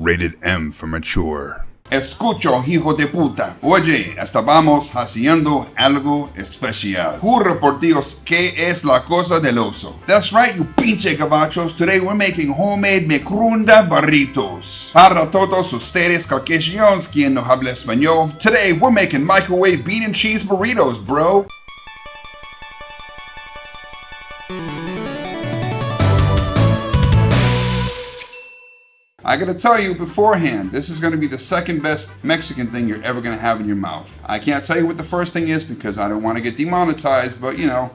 Rated M for mature. Escucho, hijo de puta. Oye, estábamos haciendo algo especial. Juro por Dios, ¿qué es la cosa del oso? That's right, you pinche gabachos. Today we're making homemade microondas burritos. Para todos ustedes caucasians quien no habla español, today we're making microwave bean and cheese burritos, bro. I gotta tell you beforehand, this is gonna be the second best Mexican thing you're ever gonna have in your mouth. I can't tell you what the first thing is because I don't wanna get demonetized, but you know.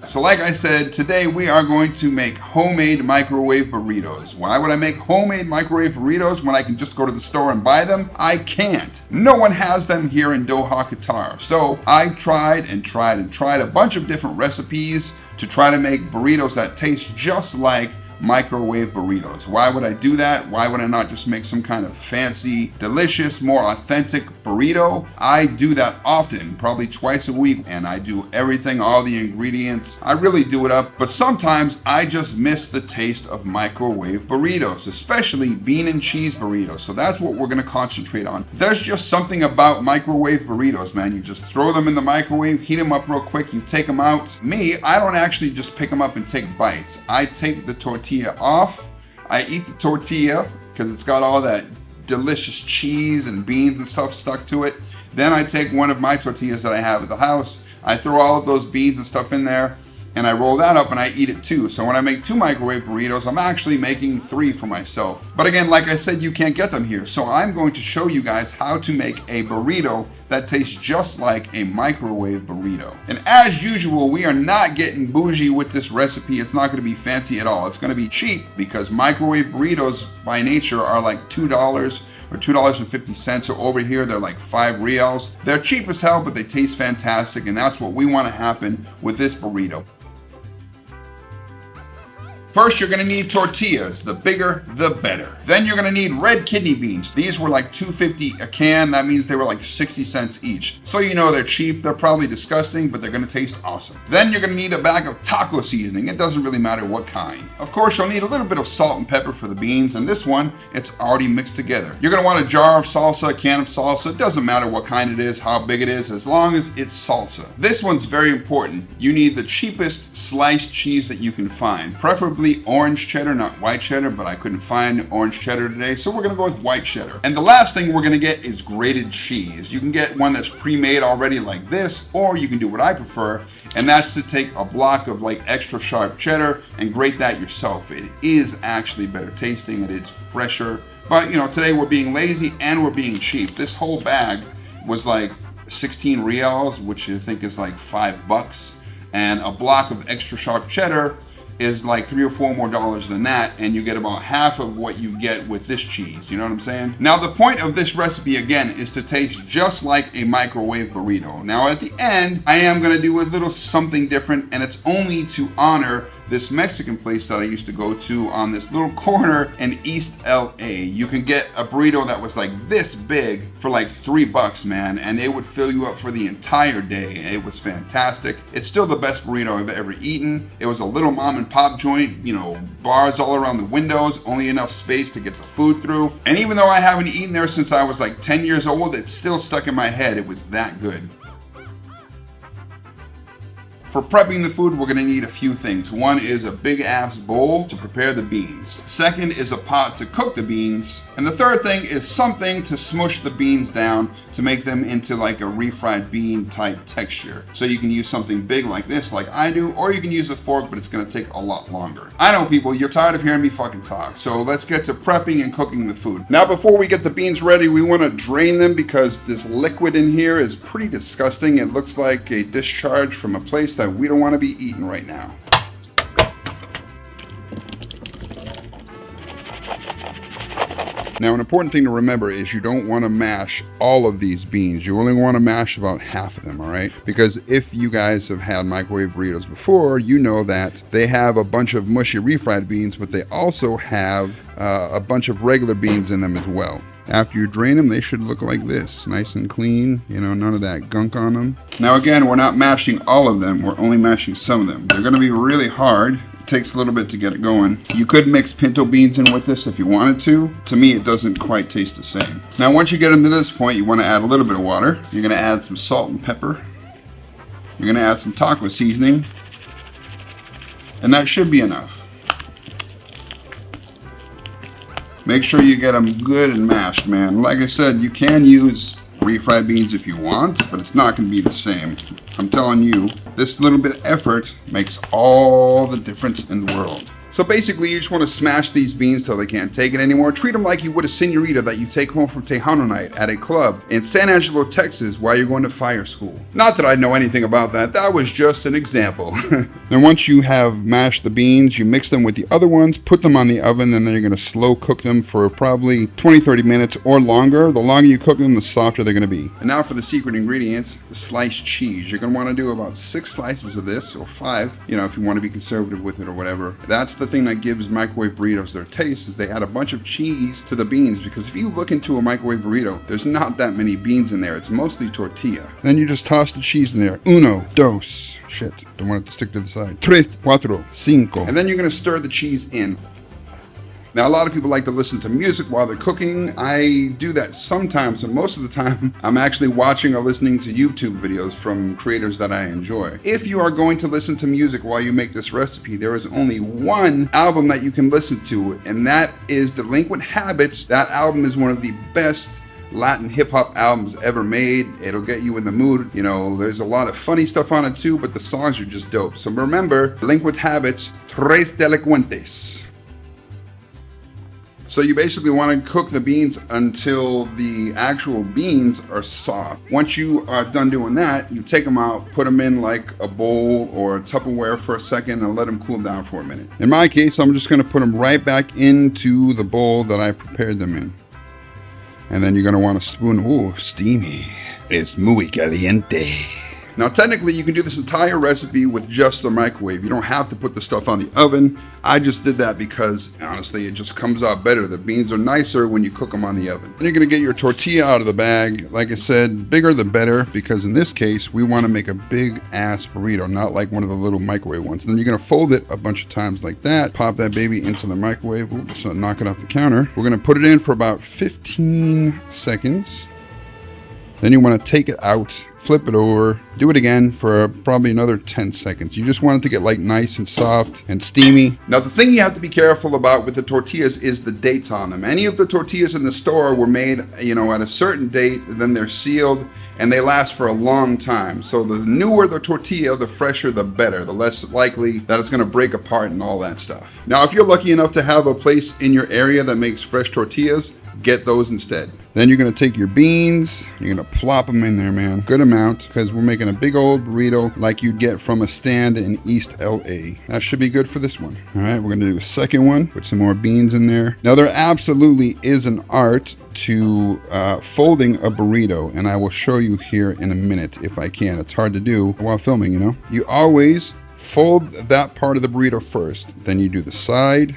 So like I said, today we are going to make homemade microwave burritos. Why would I make homemade microwave burritos when I can just go to the store and buy them? I can't. No one has them here in Doha, Qatar. So I tried a bunch of different recipes to try to make burritos that taste just like microwave burritos. Why would I do that? Why would I not just make some kind of fancy, delicious, more authentic burrito? I do that often, probably twice a week, and I do everything, all the ingredients. I really do it up, but sometimes I just miss the taste of microwave burritos, especially bean and cheese burritos. So that's what we're gonna concentrate on. There's just something about microwave burritos, man. You just throw them in the microwave, heat them up real quick, you take them out. Me, I don't actually just pick them up and take bites. I take the tortilla off. I eat the tortilla because it's got all that delicious cheese and beans and stuff stuck to it. Then I take one of my tortillas that I have at the house. I throw all of those beans and stuff in there and I roll that up and I eat it too. So when I make 2 microwave burritos, I'm actually making 3 for myself. But again, like I said, you can't get them here. So I'm going to show you guys how to make a burrito that tastes just like a microwave burrito. And as usual, we are not getting bougie with this recipe. It's not gonna be fancy at all. It's gonna be cheap because microwave burritos by nature are like $2 or $2.50. So over here, they're like 5 reals. They're cheap as hell, but they taste fantastic. And that's what we wanna happen with this burrito. First, you're gonna need tortillas. The bigger, the better. Then you're gonna need red kidney beans. These were like $2.50 a can. That means they were like 60 cents each. So you know they're cheap. They're probably disgusting, but they're gonna taste awesome. Then you're gonna need a bag of taco seasoning. It doesn't really matter what kind. Of course, you'll need a little bit of salt and pepper for the beans, and this one, it's already mixed together. You're gonna want a jar of salsa, a can of salsa. It doesn't matter what kind it is, how big it is, as long as it's salsa. This one's very important. You need the cheapest sliced cheese that you can find, preferably orange cheddar, not white cheddar, but I couldn't find orange cheddar today, so we're gonna go with white cheddar. And the last thing we're gonna get is grated cheese. You can get one that's pre-made already like this, or you can do what I prefer, and that's to take a block of like extra sharp cheddar and grate that yourself. It is actually better tasting, it is fresher, but you know, today we're being lazy and we're being cheap. This whole bag was like 16 reals, which I think is like $5, and a block of extra sharp cheddar is like $3 or $4 more than that, and you get about half of what you get with this cheese. You know what I'm saying? Now the point of this recipe again is to taste just like a microwave burrito. Now at the end, I am gonna do a little something different, and it's only to honor this Mexican place that I used to go to on this little corner in East LA. You can get a burrito that was like this big for like $3, man, and it would fill you up for the entire day. It was fantastic. It's still the best burrito I've ever eaten. It was a little mom and pop joint, you know, bars all around the windows, only enough space to get the food through. And even though I haven't eaten there since I was like 10 years old, it's still stuck in my head. It was that good. For prepping the food, we're gonna need a few things. One is a big ass bowl to prepare the beans. Second is a pot to cook the beans. And the third thing is something to smush the beans down to make them into like a refried bean type texture. So you can use something big like this, like I do, or you can use a fork, but it's gonna take a lot longer. I know people, you're tired of hearing me fucking talk. So let's get to prepping and cooking the food. Now before we get the beans ready, we wanna drain them because this liquid in here is pretty disgusting. It looks like a discharge from a place that we don't wanna be eating right now. Now, an important thing to remember is you don't want to mash all of these beans. You only want to mash about half of them, all right? Because if you guys have had microwave burritos before, you know that they have a bunch of mushy refried beans, but they also have a bunch of regular beans in them as well. After you drain them, they should look like this, nice and clean, you know, none of that gunk on them. Now again, we're not mashing all of them, we're only mashing some of them. They're gonna be really hard takes a little bit to get it going. You could mix pinto beans in with this if you wanted to. To me, it doesn't quite taste the same. Now, once you get into this point, you want to add a little bit of water. You're going to add some salt and pepper. You're going to add some taco seasoning. And that should be enough. Make sure you get them good and mashed, man. Like I said, you can use refried beans if you want, but it's not going to be the same. I'm telling you, this little bit of effort makes all the difference in the world. So basically, you just want to smash these beans till they can't take it anymore. Treat them like you would a señorita that you take home from Tejano night at a club in San Angelo, Texas, while you're going to fire school. Not that I know anything about that. That was just an example. Then once you have mashed the beans, you mix them with the other ones, put them on the oven, and then you're going to slow cook them for probably 20-30 minutes or longer. The longer you cook them, the softer they're going to be. And now for the secret ingredient, the sliced cheese. You're going to want to do about 6 slices of this, or 5, you know, if you want to be conservative with it or whatever. That's the thing that gives microwave burritos their taste, is they add a bunch of cheese to the beans, because if you look into a microwave burrito, there's not that many beans in there. It's mostly tortilla. Then you just toss the cheese in there. 1, 2, shit, don't want it to stick to the side. 3, 4, 5. And then you're going to stir the cheese in. Now, a lot of people like to listen to music while they're cooking. I do that sometimes, and most of the time, I'm actually watching or listening to YouTube videos from creators that I enjoy. If you are going to listen to music while you make this recipe, there is only one album that you can listen to, and that is Delinquent Habits. That album is one of the best Latin hip-hop albums ever made. It'll get you in the mood. You know, there's a lot of funny stuff on it too, but the songs are just dope. So remember, Delinquent Habits, Tres Delincuentes. So you basically want to cook the beans until the actual beans are soft. Once you are done doing that, you take them out, put them in like a bowl or a Tupperware for a second, and let them cool down for a minute. In my case, I'm just going to put them right back into the bowl that I prepared them in. And then you're going to want a spoon. Ooh, steamy. Es muy caliente. Now, technically, you can do this entire recipe with just the microwave. You don't have to put the stuff on the oven. I just did that because, honestly, it just comes out better. The beans are nicer when you cook them on the oven. Then you're going to get your tortilla out of the bag. Like I said, bigger the better, because in this case, we want to make a big-ass burrito, not like one of the little microwave ones. And then you're going to fold it a bunch of times like that. Pop that baby into the microwave. Ooh, let's not knock it off the counter. We're going to put it in for about 15 seconds. Then you want to take it out, flip it over, do it again for probably another 10 seconds. You just want it to get like nice and soft and steamy. Now, the thing you have to be careful about with the tortillas is the dates on them. Any of the tortillas in the store were made, you know, at a certain date, then they're sealed and they last for a long time. So the newer the tortilla, the fresher, the better, the less likely that it's going to break apart and all that stuff. Now, if you're lucky enough to have a place in your area that makes fresh tortillas, get those instead. Then you're going to take your beans, you're going to plop them in there, man. Good amount, because we're making a big old burrito like you'd get from a stand in East LA. That should be good for this one. All right, we're going to do a second one, put some more beans in there. Now, there absolutely is an art to folding a burrito, and I will show you here in a minute if I can. It's hard to do while filming, you know. You always fold that part of the burrito first, then you do the side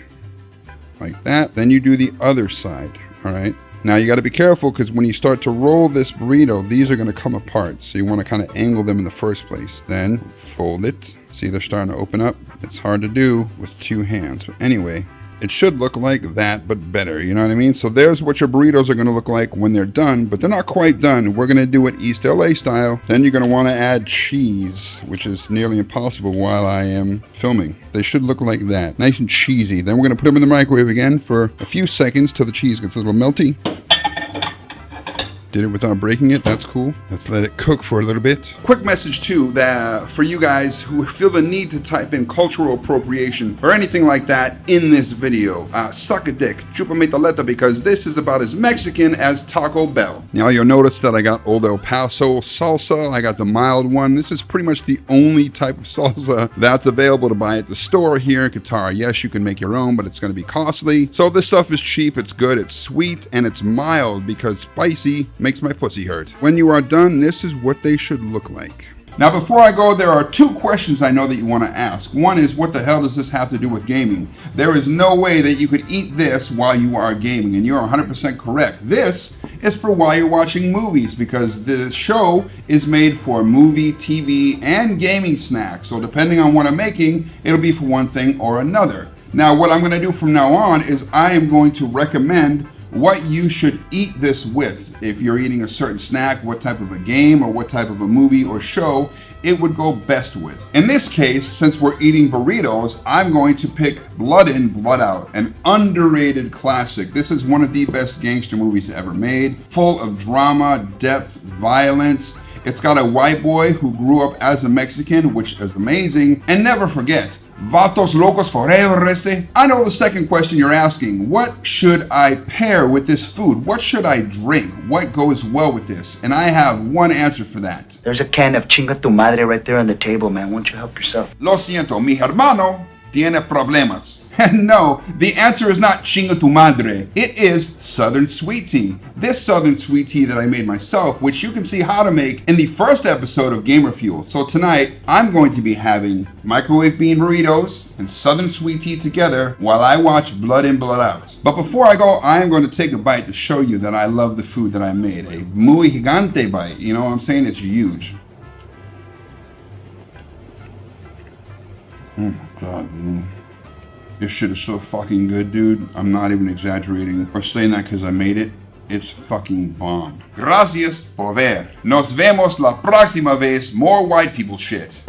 like that, then you do the other side. All right. Now you got to be careful, because when you start to roll this burrito, these are going to come apart. So you want to kind of angle them in the first place. Then fold it. See, they're starting to open up. It's hard to do with 2 hands. But anyway, it should look like that, but better. You know what I mean? So there's what your burritos are going to look like when they're done, but they're not quite done. We're going to do it East LA style. Then you're going to want to add cheese, which is nearly impossible while I am filming. They should look like that. Nice and cheesy. Then we're going to put them in the microwave again for a few seconds till the cheese gets a little melty. Did it without breaking it. That's cool. Let's let it cook for a little bit. Quick message too, that for you guys who feel the need to type in cultural appropriation or anything like that in this video, suck a dick, chupa mi taleta, because this is about as Mexican as Taco Bell. Now you'll notice that I got Old El Paso salsa. I got the mild one. This is pretty much the only type of salsa that's available to buy at the store here in Qatar. Yes, you can make your own, but it's going to be costly. So this stuff is cheap, it's good, it's sweet, and it's mild, because spicy makes my pussy hurt. When you are done, this is what they should look like. Now, before I go, there are two questions I know that you want to ask. One is, what the hell does this have to do with gaming? There is no way that you could eat this while you are gaming, and you're 100% correct. This is for while you're watching movies, because the show is made for movie, TV, and gaming snacks. So depending on what I'm making, it'll be for one thing or another. Now, what I'm going to do from now on is I am going to recommend what you should eat this with. If you're eating a certain snack, what type of a game or what type of a movie or show it would go best with. In this case, since we're eating burritos, I'm going to pick Blood In, Blood Out, an underrated classic. This is one of the best gangster movies ever made, full of drama, depth, violence. It's got a white boy who grew up as a Mexican, which is amazing. And never forget, Vatos locos forever, este. I know the second question you're asking. What should I pair with this food? What should I drink? What goes well with this? And I have one answer for that. There's a can of chinga tu madre right there on the table, man. Why don't you help yourself? Lo siento, mi hermano tiene problemas. And no, the answer is not chinga tu madre. It is Southern Sweet Tea. This Southern Sweet Tea that I made myself, which you can see how to make in the first episode of Gamer Fuel. So tonight, I'm going to be having microwave bean burritos and Southern Sweet Tea together while I watch Blood In, Blood Out. But before I go, I am going to take a bite to show you that I love the food that I made. A muy gigante bite. You know what I'm saying? It's huge. Oh my God, dude. This shit is so fucking good, dude. I'm not even exaggerating or saying that because I made it. It's fucking bomb. Gracias por ver. Nos vemos la próxima vez. More white people shit.